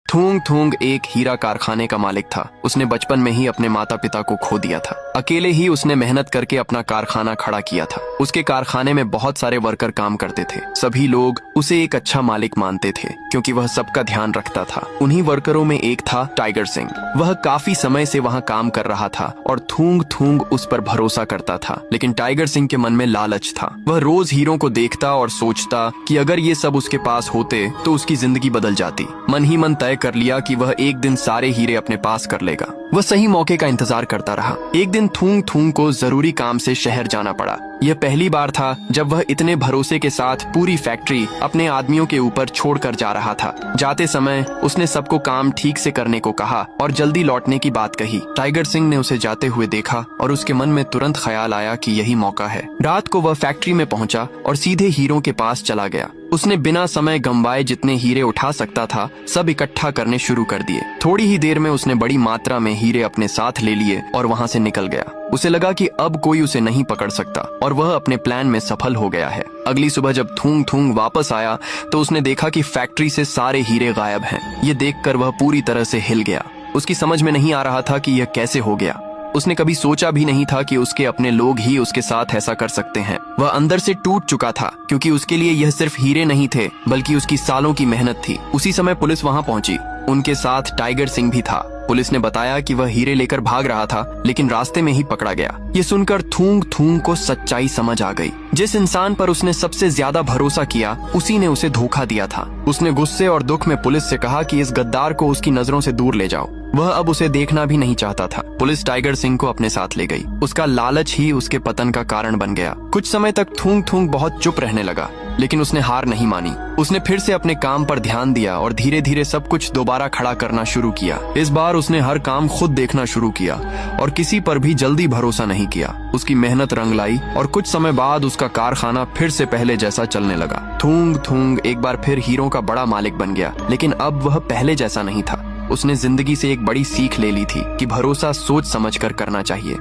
थूंग थूंग एक हीरा कारखाने का मालिक था। उसने बचपन में ही अपने माता पिता को खो दिया था। अकेले ही उसने मेहनत करके अपना कारखाना खड़ा किया था। उसके कारखाने में बहुत सारे वर्कर काम करते थे। सभी लोग उसे एक अच्छा मालिक मानते थे क्योंकि वह सबका ध्यान रखता था। उन्हीं वर्करों में एक था टाइगर सिंह। वह काफी समय से वहाँ काम कर रहा था और थूंग थूंग उस पर भरोसा करता था। लेकिन टाइगर सिंह के मन में लालच था। वह रोज हीरों को देखता और सोचता कि अगर ये सब उसके पास होते तो उसकी जिंदगी बदल जाती। मन ही मन तय कर लिया कि वह एक दिन सारे हीरे अपने पास कर लेगा। वह सही मौके का इंतजार करता रहा। एक दिन थूंग थूंग को जरूरी काम से शहर जाना पड़ा। यह पहली बार था जब वह इतने भरोसे के साथ पूरी फैक्ट्री अपने आदमियों के ऊपर छोड़कर जा रहा था। जाते समय उसने सबको काम ठीक से करने को कहा और जल्दी लौटने की बात कही। टाइगर सिंह ने उसे जाते हुए देखा और उसके मन में तुरंत ख्याल आया कि यही मौका है। रात को वह फैक्ट्री में पहुंचा और सीधे हीरों के पास चला गया। उसने बिना समय गंवाए जितने हीरे उठा सकता था सब इकट्ठा करने शुरू कर दिए। थोड़ी ही देर में उसने बड़ी मात्रा में हीरे अपने साथ ले लिए और वहां से निकल गया। उसे लगा कि अब कोई उसे नहीं पकड़ सकता और वह अपने प्लान में सफल हो गया है। अगली सुबह जब थूंग थूंग वापस आया तो उसने देखा कि फैक्ट्री से सारे हीरे गायब हैं। ये देखकर वह पूरी तरह से हिल गया। उसकी समझ में नहीं आ रहा था कि यह कैसे हो गया। उसने कभी सोचा भी नहीं था कि उसके अपने लोग ही उसके साथ ऐसा कर सकते हैं। वह अंदर से टूट चुका था क्योंकि उसके लिए यह सिर्फ हीरे नहीं थे बल्कि उसकी सालों की मेहनत थी। उसी समय पुलिस वहां पहुंची। उनके साथ टाइगर सिंह भी था। पुलिस ने बताया कि वह हीरे लेकर भाग रहा था लेकिन रास्ते में ही पकड़ा गया। ये सुनकर थूंग थूंग को सच्चाई समझ आ गई। जिस इंसान पर उसने सबसे ज्यादा भरोसा किया उसी ने उसे धोखा दिया था। उसने गुस्से और दुख में पुलिस से कहा कि इस गद्दार को उसकी नजरों से दूर ले जाओ। वह अब उसे देखना भी नहीं चाहता था। पुलिस टाइगर सिंह को अपने साथ ले गई। उसका लालच ही उसके पतन का कारण बन गया। कुछ समय तक थूंग थूंग बहुत चुप रहने लगा लेकिन उसने हार नहीं मानी। उसने फिर से अपने काम पर ध्यान दिया और धीरे धीरे सब कुछ दोबारा खड़ा करना शुरू किया। इस बार उसने हर काम खुद देखना शुरू किया और किसी पर भी जल्दी भरोसा नहीं किया। उसकी मेहनत रंग लाई और कुछ समय बाद उसका कारखाना फिर से पहले जैसा चलने लगा। थूंग थूंग एक बार फिर हीरों का बड़ा मालिक बन गया लेकिन अब वह पहले जैसा नहीं था। उसने जिंदगी से एक बड़ी सीख ले ली थी कि भरोसा सोच समझकर करना चाहिए।